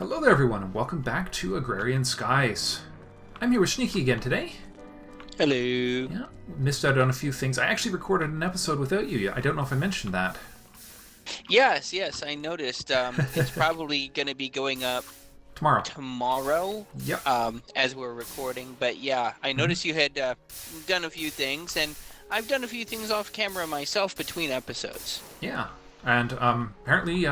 Hello there everyone and welcome back to Agrarian Skies. I'm here with Sneaky again today. Hello. Yeah, missed out on a few things. I actually recorded an episode without you. I don't know if I mentioned that. Yes, I noticed. It's probably going to be going up Tomorrow. Yep. As we're recording. But yeah, I noticed you had done a few things, and I've done a few things off camera myself between episodes. Yeah, and apparently,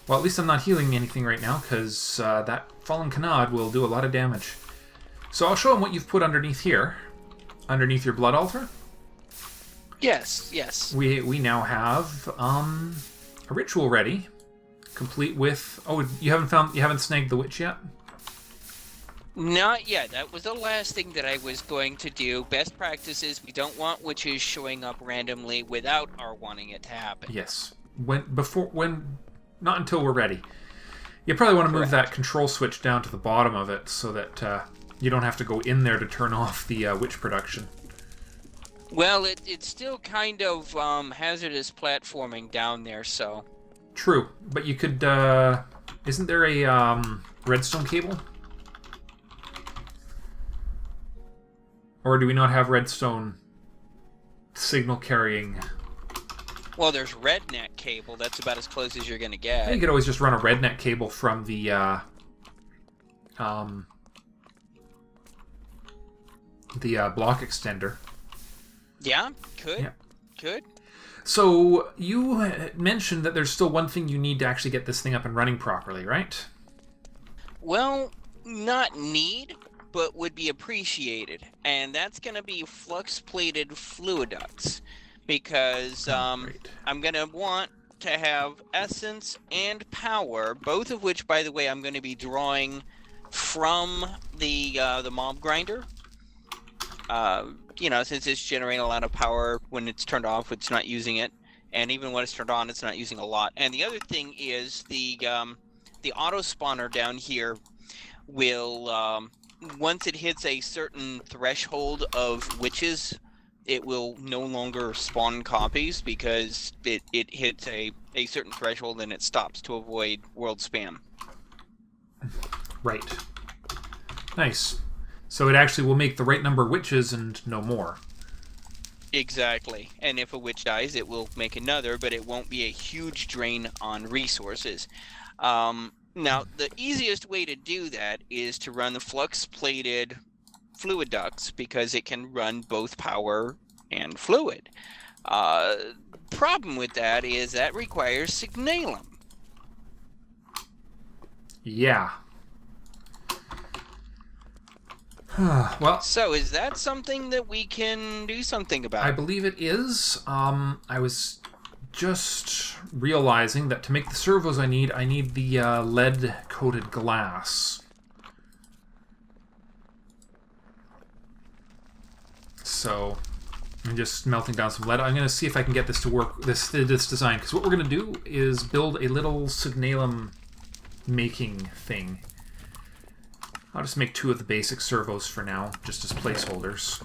well, at least I'm not healing anything right now, because that fallen Canard will do a lot of damage. So I'll show him what you've put underneath here. Underneath your blood altar. Yes. We now have a ritual ready, complete with... Oh, you haven't snagged the witch yet? Not yet. That was the last thing that I was going to do. Best practice is we don't want witches showing up randomly without our wanting it to happen. Yes. Not until we're ready. You probably want to move that control switch down to the bottom of it so that you don't have to go in there to turn off the witch production. Well, it's still kind of hazardous platforming down there, so... True, but you could... isn't there a redstone cable? Or do we not have redstone signal carrying... Well, there's redneck cable. That's about as close as you're going to get. You could always just run a redneck cable from the block extender. Yeah, could. So, you mentioned that there's still one thing you need to actually get this thing up and running properly, right? Well, not need, but would be appreciated. And that's going to be flux-plated fluid ducts. Because I'm going to want to have essence and power, both of which, by the way, I'm going to be drawing from the mob grinder. Since it's generating a lot of power when it's turned off, it's not using it. And even when it's turned on, it's not using a lot. And the other thing is the auto spawner down here will, once it hits a certain threshold of witches, it will no longer spawn copies because it hits a certain threshold and it stops to avoid world spam. Right. Nice. So it actually will make the right number of witches and no more. Exactly. And if a witch dies, it will make another, but it won't be a huge drain on resources. Now, the easiest way to do that is to run the flux-plated fluid ducts because it can run both power and fluid. Problem with that is that requires signalum. Yeah. Well, so is that something that we can do something about? I believe it is. I was just realizing that to make the servos I need the lead-coated glass. So I'm just melting down some lead. I'm going to see if I can get this to work, this design, because what we're going to do is build a little signalum making thing. I'll just make 2 of the basic servos for now, just as placeholders.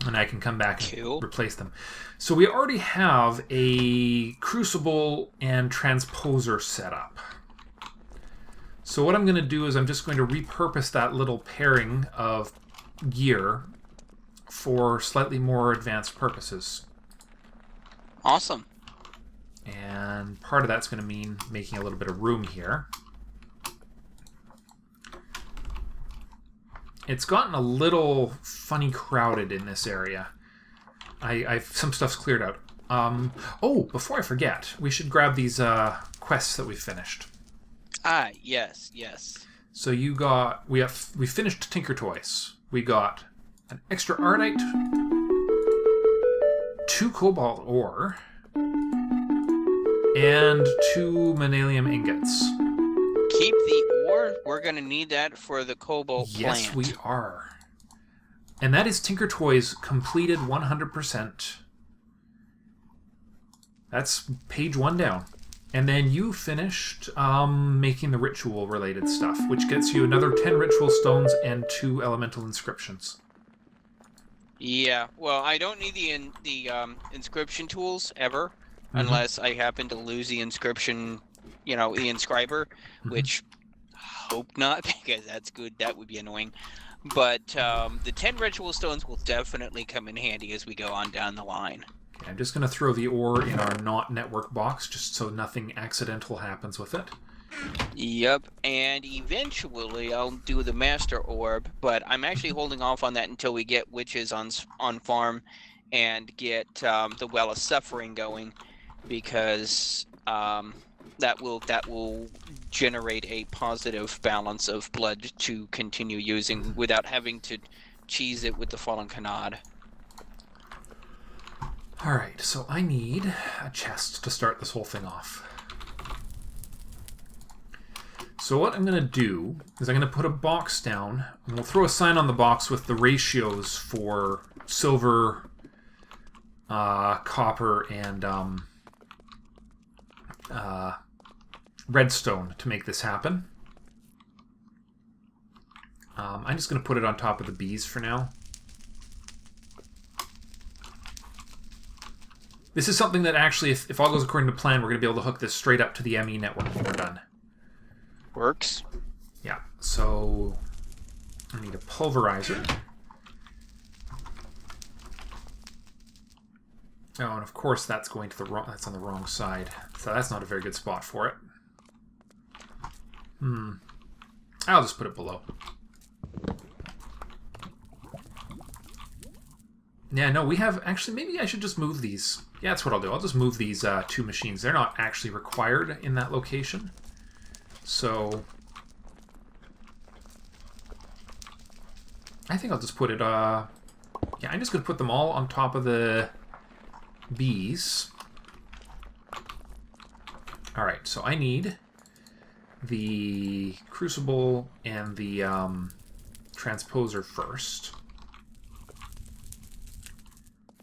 And I can come back and replace them. So we already have a crucible and transposer set up. So what I'm going to do is I'm just going to repurpose that little pairing of gear for slightly more advanced purposes. Awesome. And part of that's going to mean making a little bit of room here. It's gotten a little funny crowded in this area. Some stuff's cleared out. Oh, before I forget, we should grab these quests that we finished. Ah, yes. So we finished Tinker Toys. We got an extra Ardite, 2 cobalt ore, and 2 manelium ingots. Keep the ore. We're going to need that for the cobalt plant. Yes, we are. And that is Tinker Toys completed 100%. That's page 1 down. And then you finished making the ritual-related stuff, which gets you another 10 ritual stones and 2 elemental inscriptions. Yeah, well, I don't need the inscription tools ever, unless I happen to lose the inscription the inscriber, which hope not, because that's good. That would be annoying. But the 10 ritual stones will definitely come in handy as we go on down the line. Okay, I'm just going to throw the ore in our not network box, just so nothing accidental happens with it. Yep, and eventually I'll do the master orb, but I'm actually holding off on that until we get witches on farm and get the Well of Suffering going, because that will generate a positive balance of blood to continue using without having to cheese it with the Fallen Kanad. Alright, so I need a chest to start this whole thing off. So what I'm going to do is I'm going to put a box down, and we'll throw a sign on the box with the ratios for silver, copper, and redstone to make this happen. I'm just going to put it on top of the bees for now. This is something that actually, if all goes according to plan, we're going to be able to hook this straight up to the ME network when we're done. Works. Yeah, so I need a pulverizer. Oh, and of course that's going to that's on the wrong side. So that's not a very good spot for it. I'll just put it below. Yeah, no, we have... Actually, maybe I should just move these. Yeah, that's what I'll do. I'll just move these two machines. They're not actually required in that location. So... I think I'll just put it... Yeah, I'm just going to put them all on top of the bees. Alright, so I need the crucible and the transposer first.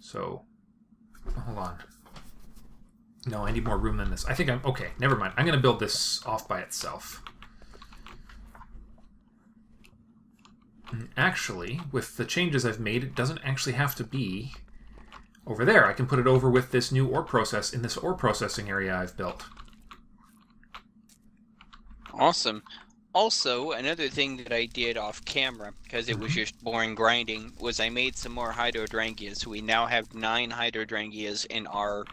So, hold on. No, I need more room than this. I think I'm... Okay, never mind. I'm going to build this off by itself. And actually, with the changes I've made, it doesn't actually have to be over there. I can put it over with this new ore process in this ore processing area I've built. Awesome. Also, another thing that I did off camera, because it was just boring grinding, was I made some more hydrodrangias. So we now have 9 hydrodrangias in our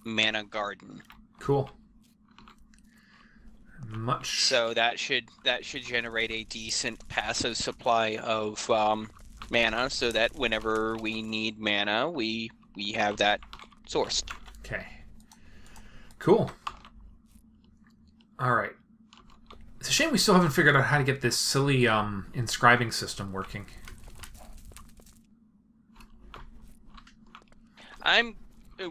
mana garden. Cool. So that should generate a decent passive supply of mana, so that whenever we need mana, we have that sourced. Okay. Cool. All right. It's a shame we still haven't figured out how to get this silly inscribing system working.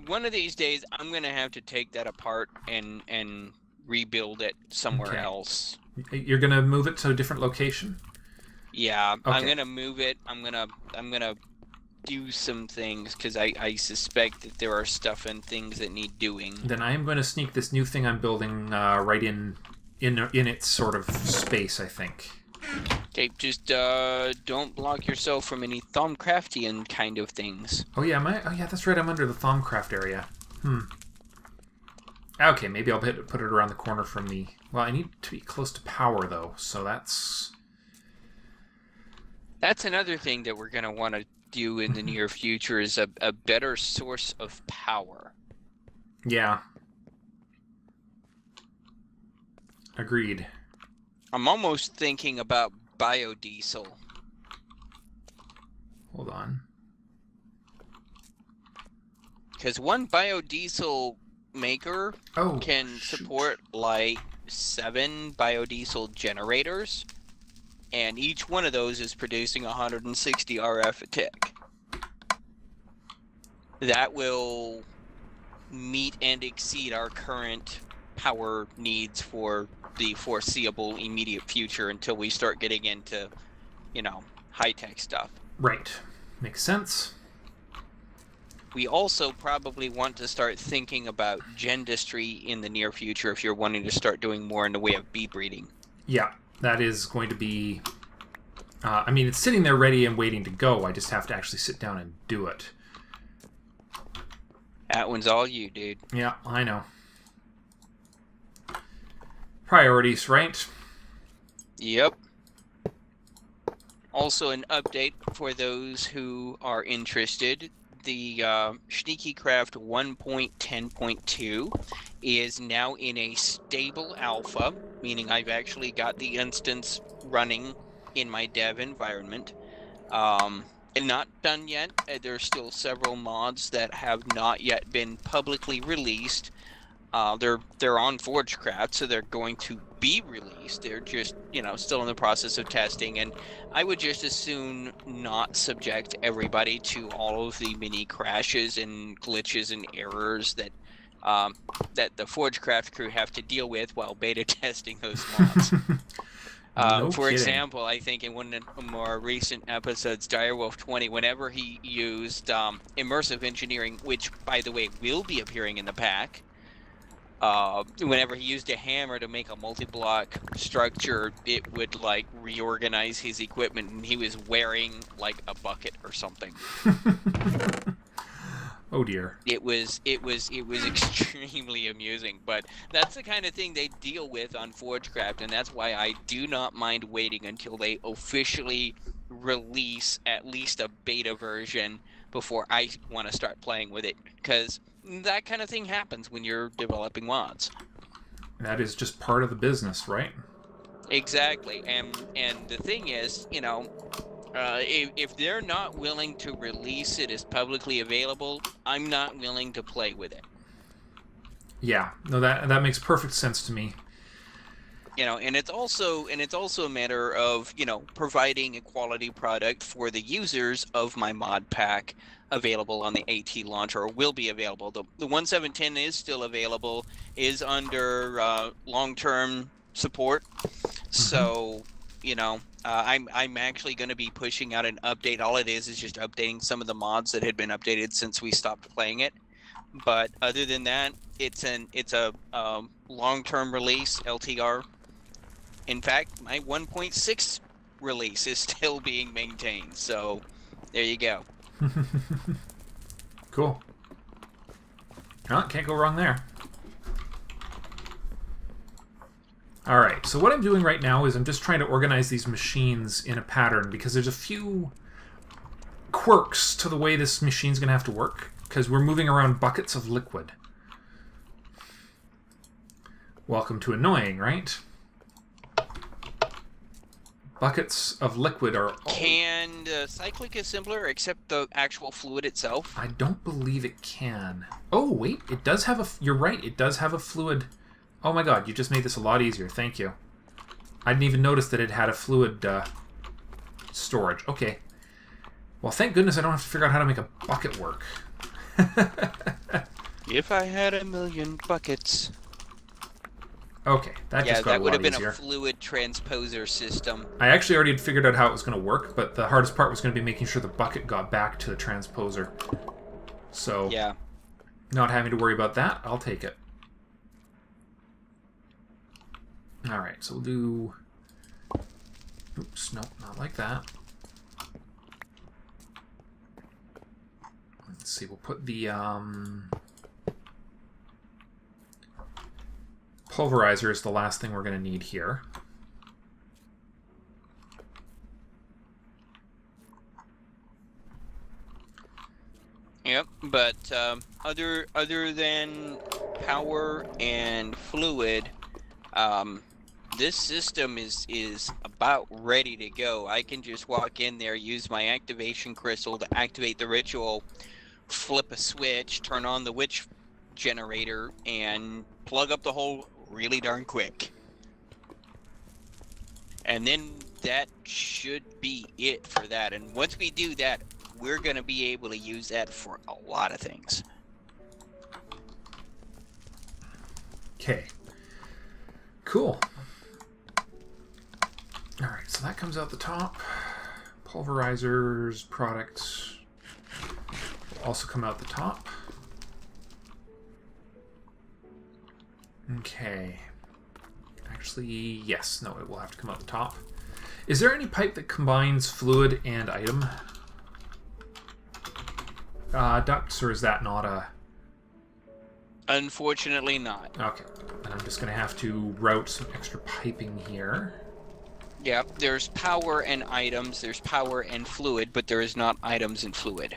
One of these days I'm gonna have to take that apart and rebuild it somewhere else. You're gonna move it to a different location? Yeah, okay. I'm gonna move it. I'm gonna do some things because I suspect that there are stuff and things that need doing. Then I am going to sneak this new thing I'm building right in its sort of space, I think. Okay, just don't block yourself from any Thaumcraftian kind of things. Oh yeah, that's right. I'm under the Thaumcraft area. Okay, maybe I'll put it around the corner from the... Well, I need to be close to power though, so that's another thing that we're gonna want to do in the near future is a better source of power. Yeah. Agreed. I'm almost thinking about biodiesel. Hold on. Because one biodiesel maker can support like 7 biodiesel generators, and each one of those is producing 160 RF a tick. That will meet and exceed our current power needs for the foreseeable immediate future until we start getting into, high-tech stuff. Right. Makes sense. We also probably want to start thinking about gendistry in the near future if you're wanting to start doing more in the way of bee breeding. Yeah, that is going to be... I mean, it's sitting there ready and waiting to go. I just have to actually sit down and do it. That one's all you, dude. Yeah, I know. Priorities, right? Yep. Also, an update for those who are interested. The Sneakycraft 1.10.2 is now in a stable alpha, meaning I've actually got the instance running in my dev environment. And not done yet. There's still several mods that have not yet been publicly released. They're on Forgecraft, so they're going to be released. They're just, still in the process of testing, and I would just as soon not subject everybody to all of the mini crashes and glitches and errors that that the Forgecraft crew have to deal with while beta testing those mods. No For kidding. example, I think in one of the more recent episodes, Direwolf 20, whenever he used immersive engineering, which, by the way, will be appearing in the pack, whenever he used a hammer to make a multi-block structure, it would, like, reorganize his equipment, and he was wearing, like, a bucket or something. Oh dear. It was extremely amusing, but that's the kind of thing they deal with on Forgecraft, and that's why I do not mind waiting until they officially release at least a beta version before I want to start playing with it, because that kind of thing happens when you're developing mods. That is just part of the business, right? Exactly, and the thing is, if they're not willing to release it as publicly available, I'm not willing to play with it. Yeah, no, that makes perfect sense to me. And it's also a matter of providing a quality product for the users of my mod pack available on the AT launcher, or will be available. The 1.7.10 is still available, is under long-term support, so. I'm actually going to be pushing out an update. All it is just updating some of the mods that had been updated since we stopped playing it. But other than that, it's a long-term release, LTR. In fact, my 1.6 release is still being maintained. So there you go. Cool. Well, can't go wrong there. Alright, so what I'm doing right now is I'm just trying to organize these machines in a pattern, because there's a few quirks to the way this machine's going to have to work, because we're moving around buckets of liquid. Welcome to annoying, right? Buckets of liquid are... Can the cyclic assembler accept the actual fluid itself? I don't believe it can. Oh, wait, it does have a... You're right, it does have a fluid... Oh my god, you just made this a lot easier. Thank you. I didn't even notice that it had a fluid storage. Okay. Well, thank goodness I don't have to figure out how to make a bucket work. If I had 1,000,000 buckets. Okay, that just got a lot easier. Yeah, that would have been a fluid transposer system. I actually already had figured out how it was going to work, but the hardest part was going to be making sure the bucket got back to the transposer. So, yeah. Not having to worry about that, I'll take it. Alright, so we'll do... Oops, nope, not like that. Let's see, we'll put the pulverizer is the last thing we're going to need here. Yep, but other than power and fluid, this system is about ready to go. I can just walk in there, use my activation crystal to activate the ritual, flip a switch, turn on the witch generator, and plug up the hole really darn quick. And then that should be it for that. And once we do that, we're going to be able to use that for a lot of things. Okay. Cool. Alright, so that comes out the top. Pulverizers, products also come out the top. Okay. Actually, yes. No, it will have to come out the top. Is there any pipe that combines fluid and item? Ducts, or is that not a... Unfortunately not. Okay. And I'm just going to have to route some extra piping here. Yeah, there's power and items, there's power and fluid, but there is not items and fluid.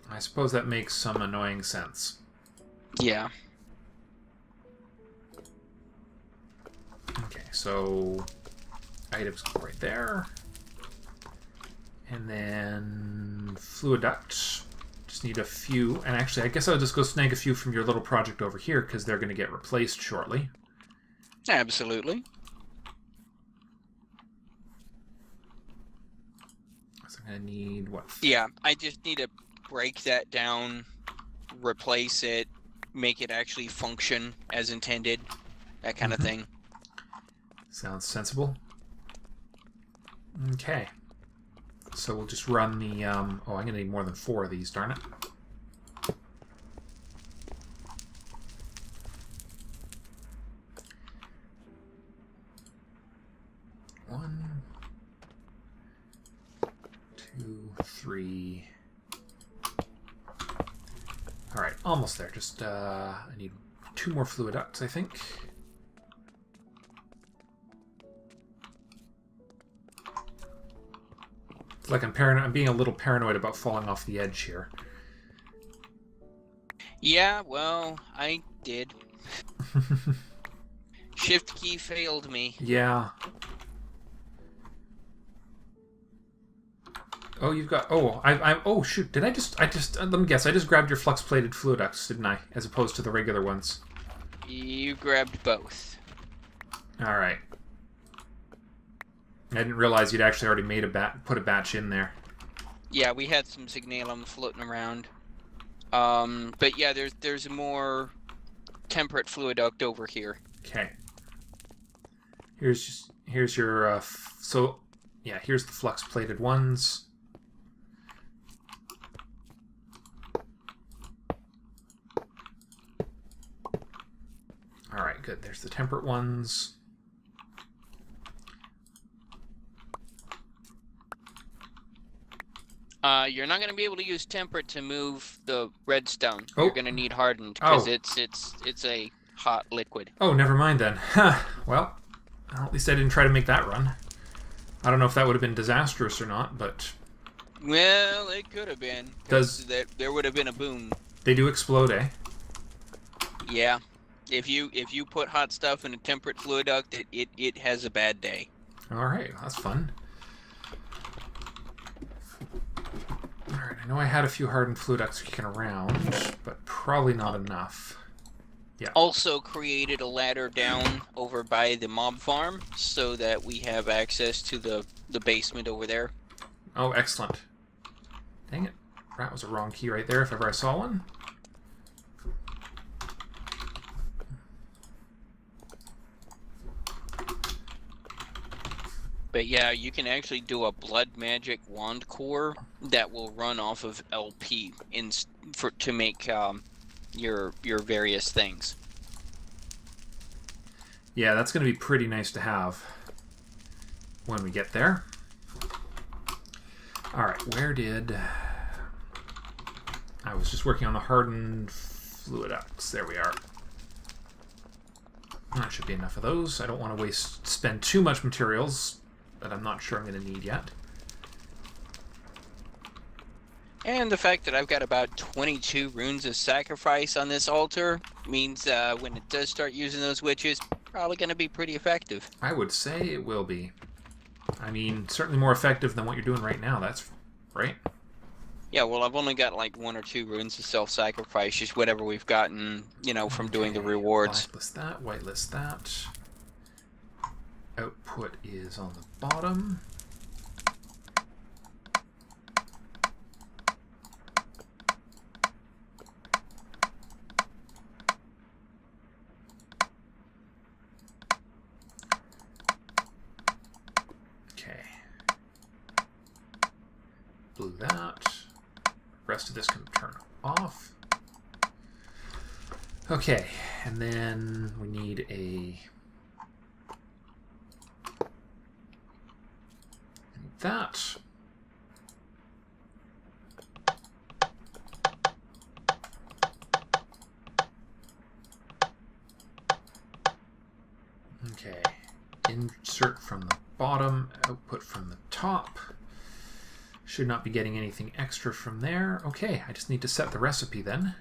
I suppose that makes some annoying sense. Yeah. Okay, so items go right there. And then fluid duct. Just need a few. And actually, I guess I'll just go snag a few from your little project over here because they're going to get replaced shortly. Absolutely. So I'm going to need what? Yeah, I just need to break that down, replace it, make it actually function as intended, that kind of thing. Sounds sensible. Okay. So we'll just run the, oh, I'm going to need more than 4 of these, darn it. One, 2, 3. All right, almost there. Just, I need 2 more fluid ducts, I think. It's like I'm being a little paranoid about falling off the edge here. Yeah, well, I did. Shift key failed me. Yeah. Oh, you've got... Oh, oh, shoot. Did I just... let me guess. I just grabbed your flux-plated fluid ducts, didn't I? As opposed to the regular ones. You grabbed both. All right. I didn't realize you'd actually already made put a batch in there. Yeah, we had some signalum floating around. But yeah, there's more temperate fluid duct over here. Okay. Here's your... so, yeah, here's the flux-plated ones. All right, good. There's the temperate ones. You're not going to be able to use temperate to move the redstone. Oh. You're going to need hardened because Oh. it's a hot liquid. Oh, never mind then. Well, at least I didn't try to make that run. I don't know if that would have been disastrous or not, but... Well, it could have been. There would have been a boom. They do explode, eh? Yeah. If you put hot stuff in a temperate fluid duct, it has a bad day. All right, that's fun. All right, I know I had a few hardened fluid ducts kicking around, but probably not enough. Yeah. Also created a ladder down over by the mob farm so that we have access to the basement over there. Oh, excellent. Dang it. That was a wrong key right there if ever I saw one. But yeah, you can actually do a blood magic wand core that will run off of LP to make your various things. Yeah, that's going to be pretty nice to have when we get there. All right, where did... I was just working on the hardened fluid ducts. There we are. That should be enough of those. I don't want to spend too much materials that I'm not sure I'm going to need yet. And the fact that I've got about 22 runes of sacrifice on this altar means when it does start using those witches, probably going to be pretty effective. I would say it will be. I mean, certainly more effective than what you're doing right now, that's right. Yeah, well, I've only got like 1 or 2 runes of self-sacrifice, just whatever we've gotten, you know, from doing the rewards. Blacklist that, whitelist that. Output is on the bottom. Okay. Blue that. Rest of this can turn off. Okay, and then we need a... that. Insert from the bottom, output from the top. Should not be getting anything extra from there. Okay, I just need to set the recipe then.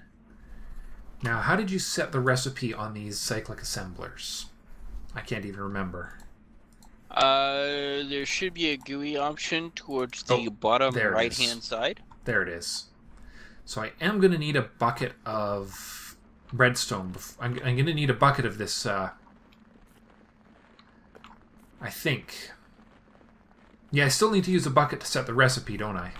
Now, how did you set the recipe on these cyclic assemblers? I can't even remember. There should be a GUI option towards the bottom right-hand side. There it is. So I am going to need a bucket of redstone. I'm going to need a bucket of this, I think. Yeah, I still need to use a bucket to set the recipe, don't I?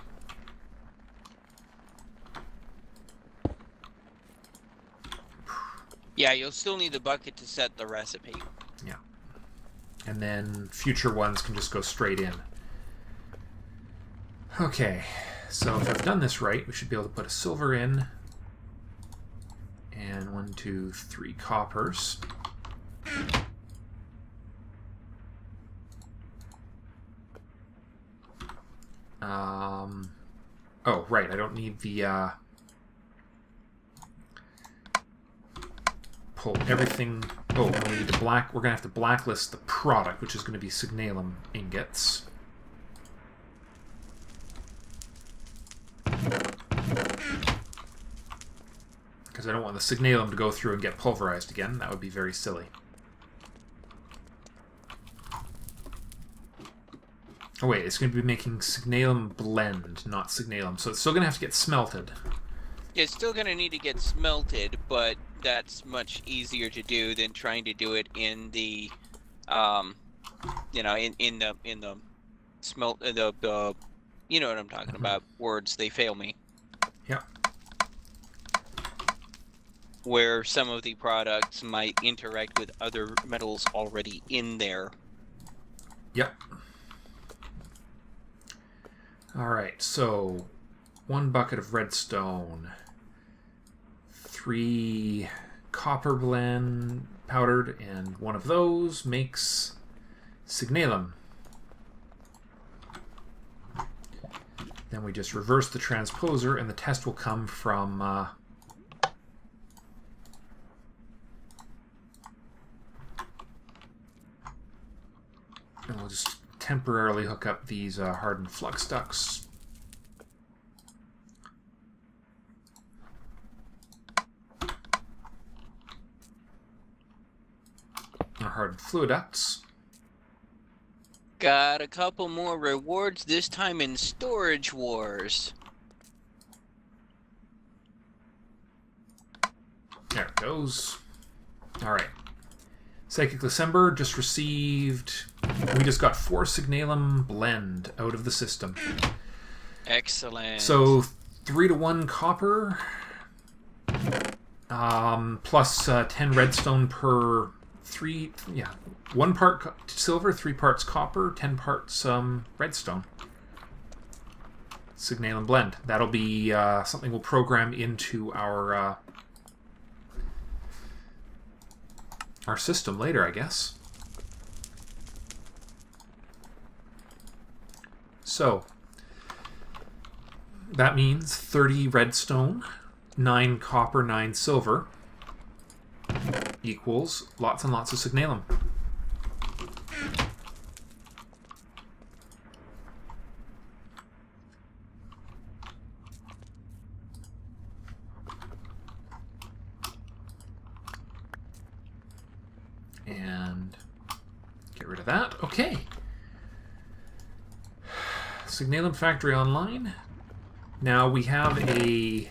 Yeah, you'll still need the bucket to set the recipe. Yeah. And then future ones can just go straight in. Okay, so if I've done this right, we should be able to put a silver in. And 1, 2, 3 coppers. Oh, right, I don't need the, pull everything. Oh, we need to we're going to have to blacklist the product, which is going to be signalum ingots. Because I don't want the signalum to go through and get pulverized again. That would be very silly. Oh wait, it's going to be making signalum blend, not signalum. So it's still going to have to get smelted. It's still going to need to get smelted, but that's much easier to do than trying to do it in the, you know, in the smelt the you know what I'm talking about. Words, they fail me. Yeah. Where some of the products might interact with other metals already in there. Yep. Alright, so 1 bucket of redstone, 3 copper blend powdered, and 1 of those makes signalum. Then we just reverse the transposer and the test will come from and we'll just temporarily hook up these hardened flux ducts. Our hardened fluid ducts. Got a couple more rewards, this time in Storage Wars. There it goes. Alright. Psychic December just received... We just got 4 signalum blend out of the system. Excellent. So 3 to 1 copper, plus 10 redstone per 3. Yeah, 1 part silver, 3 parts copper, 10 parts redstone. Signalum blend. That'll be something we'll program into our system later, I guess. So, that means 30 redstone, 9 copper, 9 silver equals lots and lots of signalum. And get rid of that. Okay. Signalum factory online. Now we have a...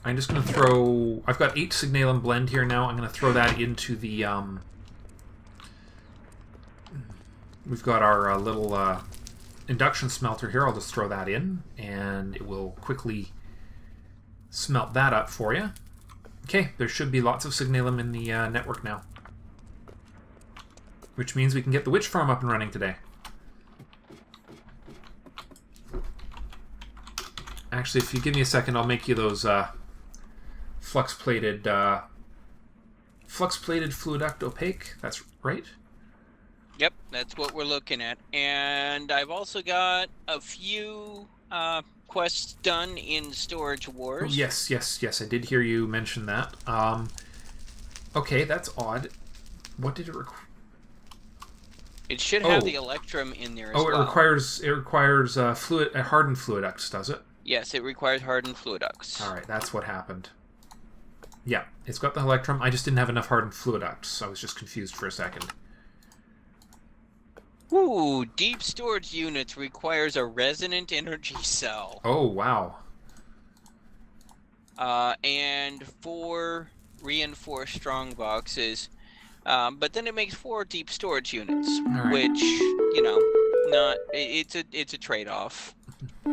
I'm just going to throw... I've got 8 signalum blend here now. I'm going to throw that into the... We've got our little induction smelter here. I'll just throw that in, and it will quickly smelt that up for you. Okay, there should be lots of signalum in the network now. Which means we can get the witch farm up and running today. Actually, if you give me a second, I'll make you those flux-plated fluid duct opaque. That's right? Yep, that's what we're looking at. And I've also got a few quests done in Storage Oh, Wars. yes. I did hear you mention that. Okay, that's odd. What did it require? It should have the Electrum in there as well. Oh, it requires fluid, a hardened fluidux, does it? Yes, it requires hardened fluidux. All right, that's what happened. Yeah, it's got the Electrum. I just didn't have enough hardened fluidux. I was just confused for a second. Ooh, deep storage units requires a resonant energy cell. Oh, wow. And 4 reinforced strong boxes. But then it makes 4 deep storage units, right. which, you know, it's a trade-off.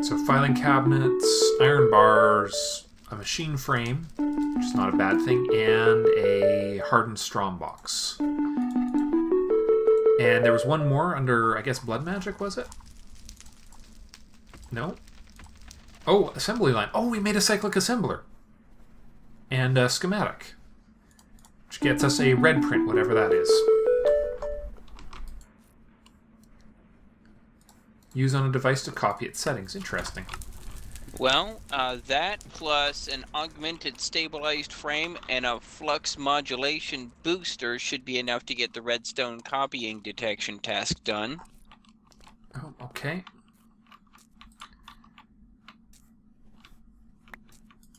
So filing cabinets, iron bars, a machine frame, which is not a bad thing, and a hardened strong box. And there was one more under, I guess, blood magic, was it? No? Oh, assembly line. Oh, we made a cyclic assembler. And a schematic. Which gets us a red print, whatever that is. Use on a device to copy its settings. Interesting. Well, that plus an augmented stabilized frame and a flux modulation booster should be enough to get the redstone copying detection task done. Oh, okay.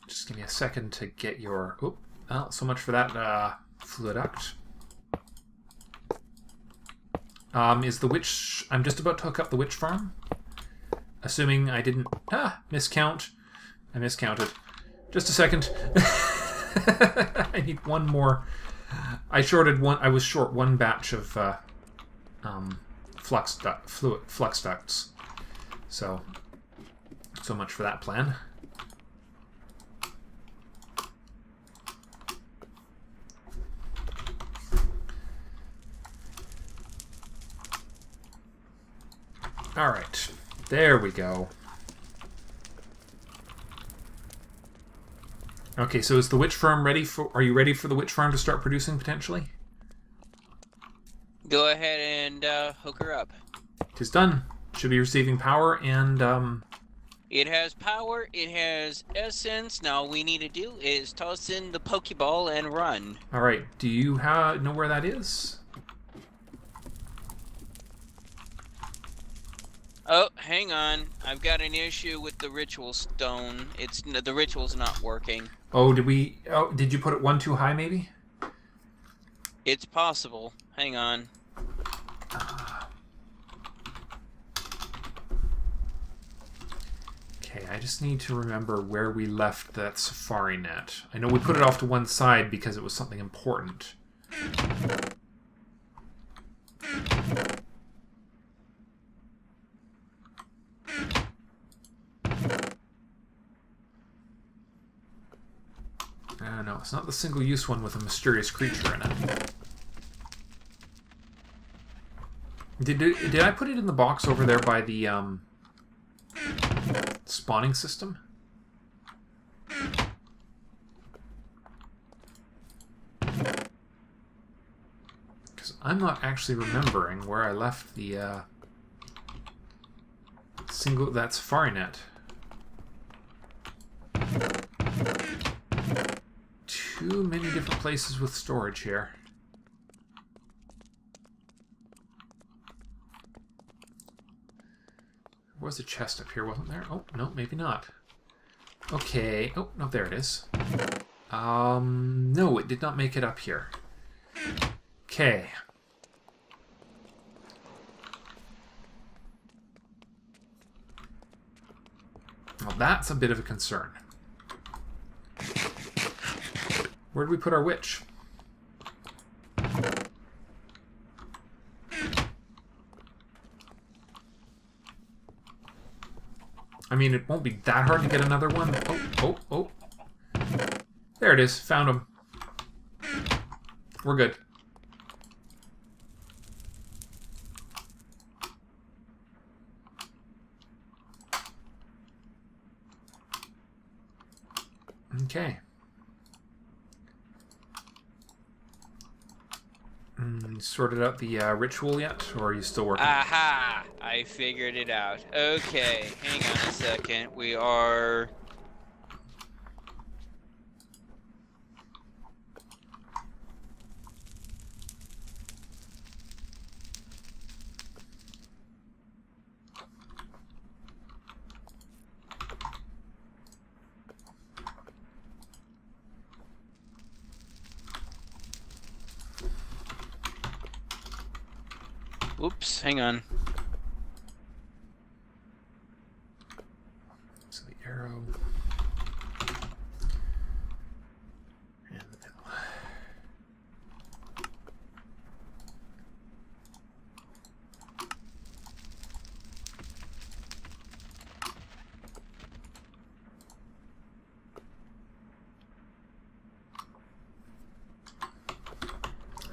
Just give me a second to get your... Oh, well, so much for that fluiduct. Is the witch... I'm just about to hook up the witch farm. Assuming I didn't... miscount. I miscounted. Just a second. I need one more. I was short one batch of flux ducts. So much for that plan. All right. There we go. Okay, so is the witch farm ready for... Are you ready for the witch farm to start producing, potentially? Go ahead and hook her up. Tis done. Should be receiving power and... It has power, it has essence. Now all we need to do is toss in the Pokeball and run. Alright, do you know where that is? Oh, hang on. I've got an issue with the ritual stone. The ritual's not working. Oh, did you put it one too high, maybe? It's possible. Hang on. Okay, I just need to remember where we left that safari net. I know we put it off to one side because it was something important. No, it's not the single-use one with a mysterious creature in it. Did I put it in the box over there by the spawning system? Because I'm not actually remembering where I left the that safari net. Too many different places with storage here. There was a chest up here, wasn't there? Oh, no, maybe not. Okay. Oh, no, there it is. No, it did not make it up here. Okay. Well, that's a bit of a concern. Where did we put our witch? I mean, it won't be that hard to get another one. Oh. There it is. Found him. We're good. Okay. Sorted out the ritual yet, or are you still working? Aha! I I figured it out. Okay, hang on a second. We are... Oops, hang on. So the arrow. And the middle.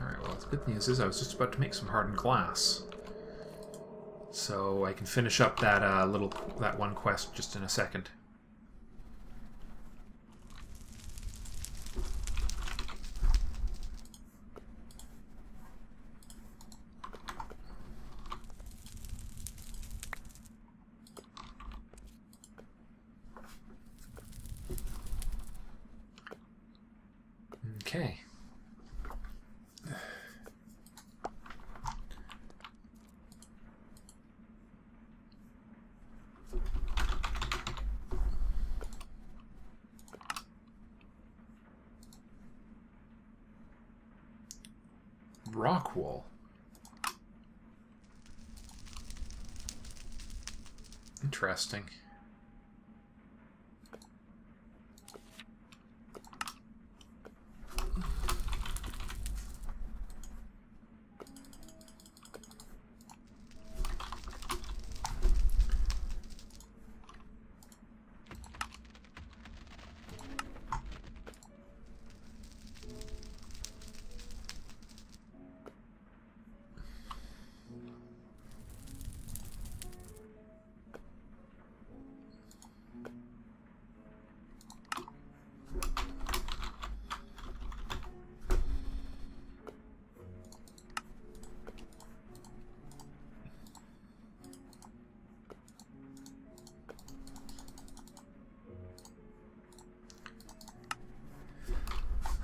Alright, well, the good news is I was just about to make some hardened glass. So I can finish up that that one quest just in a second. Okay. Rock wool. Interesting.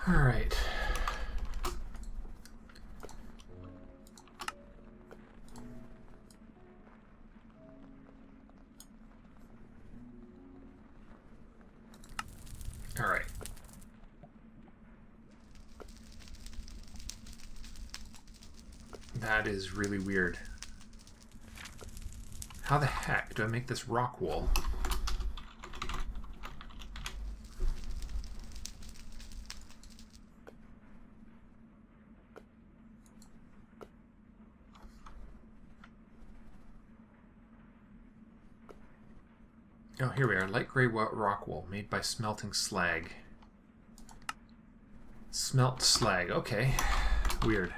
All right. All right. That is really weird. How the heck do I make this rock wool? Oh, here we are. Light gray rock wool made by smelting slag. Smelt slag. Okay. Weird.